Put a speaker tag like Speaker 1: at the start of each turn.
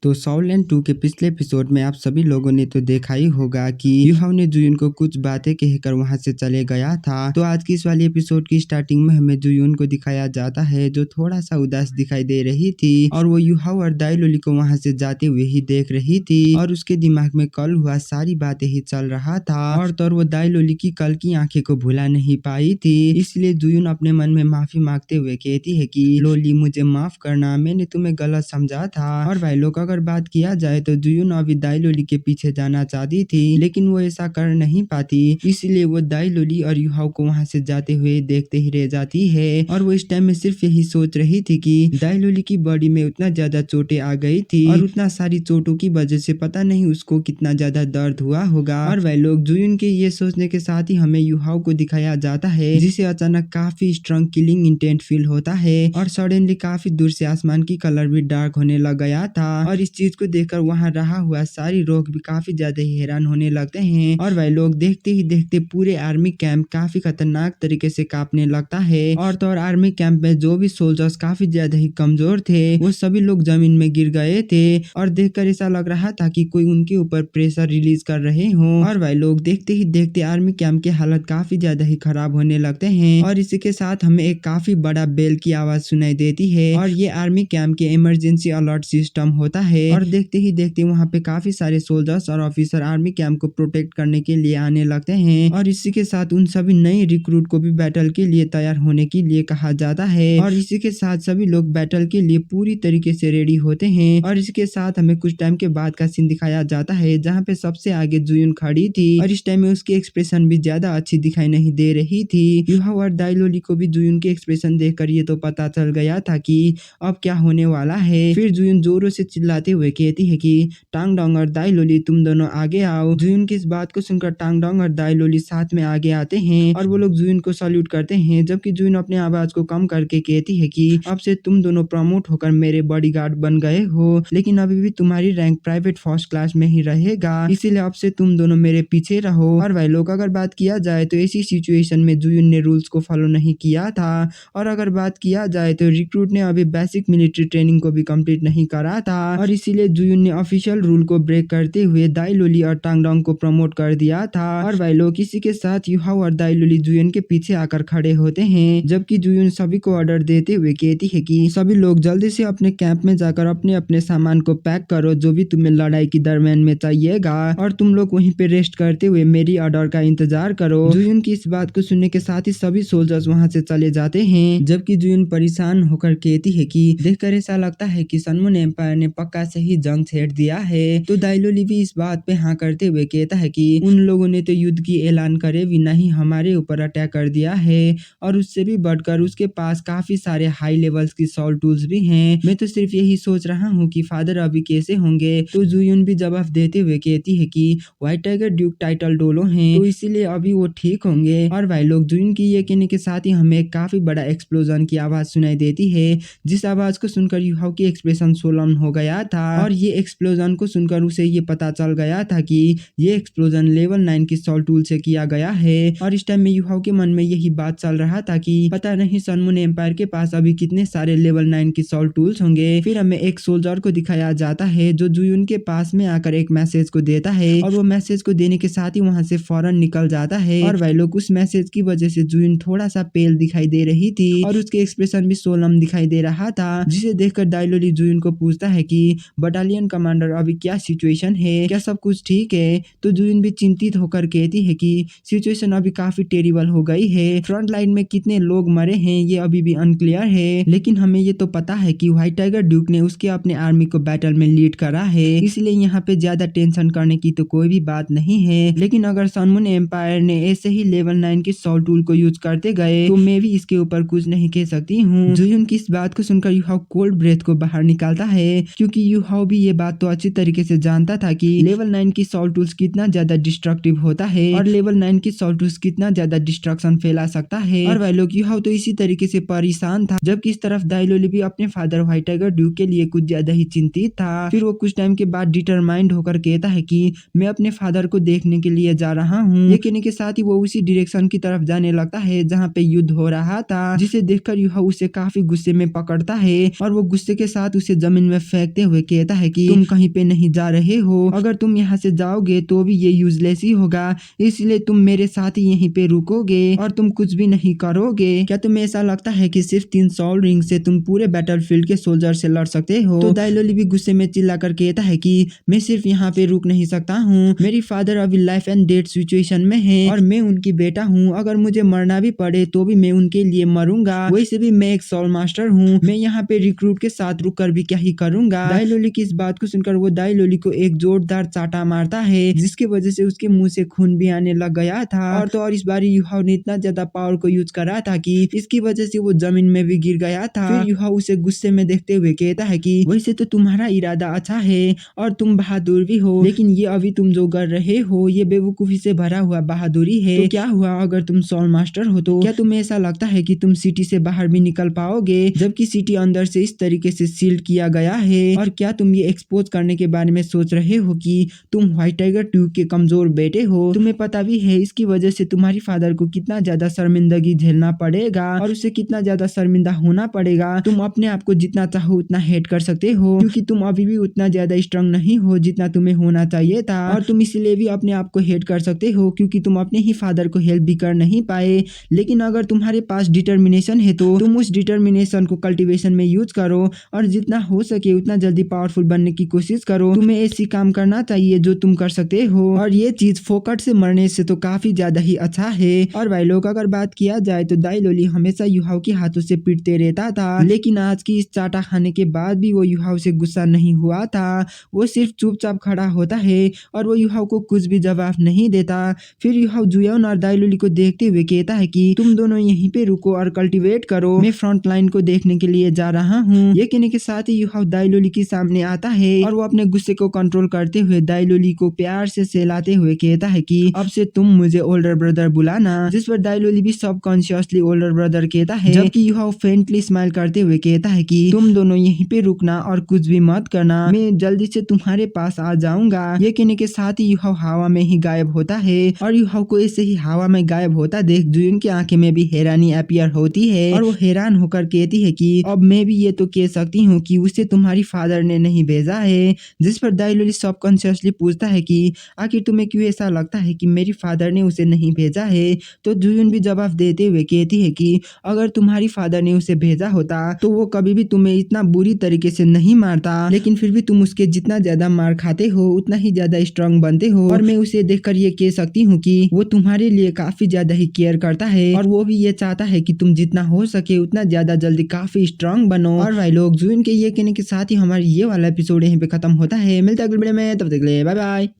Speaker 1: तो साउलैंड 2 के पिछले एपिसोड में आप सभी लोगों ने तो देखा ही होगा कि यूहाओ ने जुयुन को कुछ बातें कहकर वहां से चले गया था। तो आज की इस वाली एपिसोड की स्टार्टिंग में हमें जुयुन को दिखाया जाता है जो थोड़ा सा उदास दिखाई दे रही थी और वो यूहाओ और दाईलोली को वहां से जाते हुए ही देख रही थी और उसके दिमाग में कल हुआ सारी बातें ही चल रहा था और तो वो दाईलोली की कल की आंखें को भुला नहीं पाई थी। इसलिए जुयुन अपने मन में माफी मांगते हुए कहती है कि लोली मुझे माफ करना, मैंने तुम्हें गलत समझा था। और भाई लोग अगर बात किया जाए तो जुयुन अभी दाईलोली के पीछे जाना चाहती थी लेकिन वो ऐसा कर नहीं पाती, इसलिए वो दाईलोली और यूहाओ को वहां से जाते हुए देखते ही रह जाती है। और वो इस टाइम में सिर्फ यही सोच रही थी कि दाईलोली की बॉडी में उतना ज्यादा चोटें आ गई थी और उतना सारी चोटों की वजह से पता नहीं उसको कितना ज्यादा दर्द हुआ होगा। और भाई लोग जुयुन के ये सोचने के साथ ही हमें यूहाओ को दिखाया जाता है जिसे अचानक काफी स्ट्रॉन्ग किलिंग इंटेंट फील होता है और सडनली काफी दूर से आसमान की कलर भी डार्क होने लग गया था। और इस चीज को देखकर वहां रहा हुआ सारी लोग भी काफी ज्यादा ही हैरान होने लगते हैं। और भाई लोग देखते ही देखते पूरे आर्मी कैंप काफी खतरनाक तरीके से कांपने लगता है और तो और आर्मी कैंप में जो भी सोल्जर्स काफी ज्यादा ही कमजोर थे वो सभी लोग जमीन में गिर गए थे और देखकर ऐसा लग रहा था कि कोई उनके ऊपर प्रेशर रिलीज कर रहे हो। और भाई लोग देखते ही देखते आर्मी कैंप की हालत काफी ज्यादा ही खराब होने लगते हैं और इसी के साथ हमें एक काफी बड़ा बेल की आवाज सुनाई देती है और ये आर्मी कैंप के इमरजेंसी अलर्ट सिस्टम होता है। और देखते ही देखते वहाँ पे काफी सारे सोल्जर्स और ऑफिसर आर्मी कैंप को प्रोटेक्ट करने के लिए आने लगते हैं और इसी के साथ उन सभी नए रिक्रूट को भी बैटल के लिए तैयार होने के लिए कहा जाता है और इसी के साथ सभी लोग बैटल के लिए पूरी तरीके से रेडी होते हैं। और इसके साथ हमें कुछ टाइम के बाद का सीन दिखाया जाता है जहाँ पे सबसे आगे जुयुन खड़ी थी और इस टाइम में उसकी एक्सप्रेशन भी ज्यादा अच्छी दिखाई नहीं दे रही थी। यूहाओ और दाईलोली को भी जुयुन के एक्सप्रेशन देखकर ये तो पता चल गया था कि अब क्या होने वाला है। फिर जुयुन जोरों से चिल्लाते हुए कहती है कि टांग डोंग और दाईलोली तुम दोनों आगे आओ। जुयुन की इस बात को सुनकर टांग डोंग और दाईलोली साथ में आगे आते हैं और वो लोग जुयुन को सल्यूट करते हैं जबकि जुयुन अपने आवाज को कम करके कहती है कि अब से तुम दोनों प्रमोट होकर मेरे बॉडीगार्ड बन गए हो लेकिन अभी भी तुम्हारी रैंक प्राइवेट फर्स्ट क्लास में ही रहेगा, इसीलिए अब से तुम दोनों मेरे पीछे रहो। और भाई लोग अगर बात किया जाए तो ऐसी सिचुएशन में जुयुन ने रूल्स को फॉलो नहीं किया था और अगर बात किया जाए तो रिक्रूट ने अभी बेसिक मिलिट्री ट्रेनिंग को भी कंप्लीट नहीं करा था और इसीलिए जुयुन ने ऑफिशियल रूल को ब्रेक करते हुए दाईलोली और टांगडोंग को प्रमोट कर दिया था। और भाई लोग इसी के साथ यूहाओ और दाईलोली जुयुन के पीछे आकर खड़े होते हैं जबकि जुयुन सभी को ऑर्डर देते हुए कहती है कि सभी लोग जल्दी से अपने कैंप में जाकर अपने अपने सामान को पैक करो जो भी तुम्हें लड़ाई के दरमियान में चाहिएगा और तुम लोग वहीं पे रेस्ट करते हुए मेरी ऑर्डर का इंतजार करो। जुयुन की इस बात को सुनने के साथ ही सभी सोल्जर्स वहां से चले जाते हैं जबकि जुयुन परेशान होकर कहती है कि देखकर ऐसा लगता है कि सनमून एम्पायर ने पक्का से ही जंग छेड़ दिया है। तो दाईलोली भी इस बात पे हाँ करते हुए कहता है कि उन लोगों ने तो युद्ध की ऐलान करे बिना ही हमारे ऊपर अटैक कर दिया है और उससे भी बढ़कर उसके पास काफी सारे हाई लेवल्स की सॉल्ट टूल्स भी हैं। मैं तो सिर्फ यही सोच रहा हूँ कि फादर अभी कैसे होंगे। तो जुयुन भी जवाब देते हुए कहती है कि white tiger Duke title Dolo हैं तो इसीलिए अभी वो ठीक होंगे। और भाई लोग जुयुन की ये कहने के साथ ही हमें काफी बड़ा एक्सप्लोजन की आवाज सुनाई देती है जिस आवाज को सुनकर यूहाओ की एक्सप्रेशन सोलम हो गया था और ये एक्सप्लोजन को सुनकर उसे ये पता चल गया था कि ये एक्सप्लोजन लेवल 9 की सॉल्ट टूल से किया गया है। और इस टाइम में यूहाओ के मन में यही बात चल रहा था कि पता नहीं सनमून एम्पायर के पास अभी कितने सारे लेवल 9 की सॉल्ट टूल्स होंगे। फिर हमें एक सोल्जर को दिखाया जाता है जो जुयुन के पास में आकर एक मैसेज को देता है और वो मैसेज को देने के साथ ही वहां से फौरन निकल जाता है। और भाई लोग उस मैसेज की वजह से जुयुन थोड़ा सा पेल दिखाई दे रही थी और उसके एक्सप्रेशन भी सोलम दिखाई दे रहा था जिसे देखकर दाईलोली जुयुन को पूछता है कि बटालियन कमांडर अभी क्या सिचुएशन है, क्या सब कुछ ठीक है। तो जुयुन भी चिंतित होकर कहती है कि सिचुएशन अभी काफी टेरिबल हो गई है, फ्रंट लाइन में कितने लोग मरे हैं ये अभी भी अनक्लियर है लेकिन हमें ये तो पता है कि व्हाइट टाइगर ड्यूक ने उसके अपने आर्मी को बैटल में लीड करा है इसलिए यहाँ पे ज्यादा टेंशन करने की तो कोई भी बात नहीं है। लेकिन अगर सनमून एम्पायर ने ऐसे ही लेवल 9 की सॉल्ट टूल को यूज करते गए तो मैं भी इसके ऊपर कुछ नहीं कह सकती हूँ। जुयुन की इस बात को सुनकर यूहाओ कोल्ड ब्रेथ को बाहर निकालता है क्योंकि यूहाओ भी ये बात तो अच्छी तरीके से जानता था कि लेवल 9 की सॉल्ट टूल्स कितना ज्यादा डिस्ट्रक्टिव होता है और लेवल 9 की सॉल्ट टूल्स कितना ज्यादा डिस्ट्रक्शन फैला सकता है। और भाई लोग यूहाओ तो इसी तरीके से परेशान था जबकि इस तरफ दाईलोली भी अपने फादर व्हाइट टाइगर ड्यूक के लिए कुछ ज्यादा ही चिंतित था। फिर वो कुछ टाइम के बाद डिटरमाइंड होकर कहता है कि मैं अपने फादर को देखने के लिए जा रहा हूँ। ये कहने के साथ ही वो उसी डायरेक्शन की तरफ जाने लगता है जहाँ पे युद्ध हो रहा था जिसे देखकर यूहाओ उसे काफी गुस्से में पकड़ता है और वो गुस्से के साथ उसे जमीन में फेंकते हुए कहता है कि तुम कहीं पे नहीं जा रहे हो, अगर तुम यहाँ से जाओगे तो भी ये यूजलेस ही होगा, इसलिए तुम मेरे साथ ही यहीं पे रुकोगे और तुम कुछ भी नहीं करोगे। क्या तुम्हें ऐसा लगता है कि सिर्फ 3 सोल रिंग से तुम पूरे बैटलफील्ड के सोल्जर से लड़ सकते हो? तो दाइलोली भी गुस्से में चिल्ला कर कहता है कि मैं सिर्फ यहाँ पे रुक नहीं सकता हूँ, मेरी फादर अभी लाइफ एंड डेथ सिचुएशन में है और मैं उनकी बेटा हूँ, अगर मुझे मरना भी पड़े तो भी मैं उनके लिए मरूंगा। वैसे भी मैं एक सोल मास्टर हूँ, मैं यहाँ पे रिक्रूट के साथ रुक कर भी क्या ही करूंगा। दाइलोली की इस बात को सुनकर वो दाइलोली को एक जोरदार चाटा मारता है, जिसकी वजह से उसके मुंह से खून भी आने लग गया था। और तो और इस बार युहाव ने इतना ज्यादा पावर को यूज करा था कि इसकी वजह से वो जमीन में भी गिर गया था। फिर युहाव उसे गुस्से में देखते हुए कहता है कि वैसे तो तुम्हारा इरादा अच्छा है और तुम बहादुर भी हो, लेकिन ये अभी तुम जो कर रहे हो ये बेवकूफी से भरा हुआ बहादुरी है। तो क्या हुआ अगर तुम सोल मास्टर हो तो क्या तुम्हें ऐसा लगता है कि तुम सिटी से बाहर भी निकल पाओगे, जबकि सिटी अंदर से इस तरीके से सील्ड किया गया है? और क्या तुम ये एक्सपोज करने के बारे में सोच रहे हो कि तुम व्हाइट टाइगर 2 के कमजोर बेटे हो? तुम्हें पता भी है इसकी वजह से तुम्हारी फादर को कितना ज्यादा शर्मिंदगी झेलना पड़ेगा और उसे कितना ज्यादा शर्मिंदा होना पड़ेगा। तुम अपने आप को जितना चाहो उतना हेट कर सकते हो, क्योंकि तुम अभी भी उतना ज्यादा स्ट्रांग नहीं हो जितना तुम्हें होना चाहिए था, और तुम इसलिए भी अपने आप को हेट कर सकते हो क्योंकि तुम अपने ही फादर को हेल्प भी कर नहीं पाए। लेकिन अगर तुम्हारे पास डिटर्मिनेशन है तो तुम उस डिटर्मिनेशन को कल्टीवेशन में यूज करो और जितना हो सके उतना जल्दी पावरफुल बनने की कोशिश करो। तुम्हें ऐसी काम करना चाहिए जो तुम कर सकते हो, और ये चीज फोकट से मरने से तो काफी ज्यादा ही अच्छा है। और भाई लोग अगर बात किया जाए तो दाइलोली हमेशा युहाव के हाथों से पीटते रहता था, लेकिन आज की इस चाटा खाने के बाद भी वो युहाव से गुस्सा नहीं हुआ था। वो सिर्फ चुपचाप खड़ा होता है और वो युहाव को कुछ भी जवाब नहीं देता। फिर युहाव जुयोन और दाइलोली को देखते हुए कहता है कि तुम दोनों यहीं पे रुको और कल्टीवेट करो, मैं फ्रंट लाइन को देखने के लिए जा रहा हूँ। ये कहने के साथ ही युहाव दाइलोली के सामने आता है और वो अपने गुस्से को कंट्रोल करते हुए दाइलोली को प्यार से सहलाते हुए कहता है कि अब से तुम मुझे ओल्डर ब्रदर बुलाना, जिस पर दाइलोली भी सबकॉन्शियसली ओल्डर ब्रदर कहता है, जबकि युहाव फेंटली स्माइल करते हुए कहता है कि तुम दोनों यहीं पे रुकना और कुछ भी मत करना, मैं जल्दी से तुम्हारे पास आ जाऊंगा। ये कहने के साथ ही युहाव हवा में ही गायब होता है और युहाव को ऐसे ही हवा में गायब होता देख जुयन की आंखें में भी हैरानी अपीयर होती है और वो हैरान होकर कहती है कि अब मैं भी ये तो कह सकती हूँ कि उसे तुम्हारी फादर ने नहीं भेजा है। जिस पर दाइलोली सबकॉन्शियसली पूछता है कि आखिर तुम्हें क्यों ऐसा लगता है कि मेरी फादर ने उसे नहीं भेजा है? तो जुयन भी जवाब देते हुए कहती है कि अगर तुम्हारी फादर ने उसे भेजा होता तो वो कभी भी तुम्हें इतना बुरी तरीके से नहीं मारता, लेकिन फिर भी तुम उसके जितना ज्यादा मार खाते हो उतना ही ज्यादा स्ट्रांग बनते हो, और मैं उसे देखकर ये कह सकती हूँ कि वो तुम्हारे लिए काफी ज्यादा ही केयर करता है और वो भी ये चाहता है कि तुम जितना हो सके उतना ज्यादा जल्दी काफी स्ट्रांग बनो। और भाई लोग जुयन के ये कहने के साथ ही हमारा ये वाला एपिसोड यहीं पे खत्म होता है। मिलता है अगले वीडियो में, तब तक के लिए बाय बाय।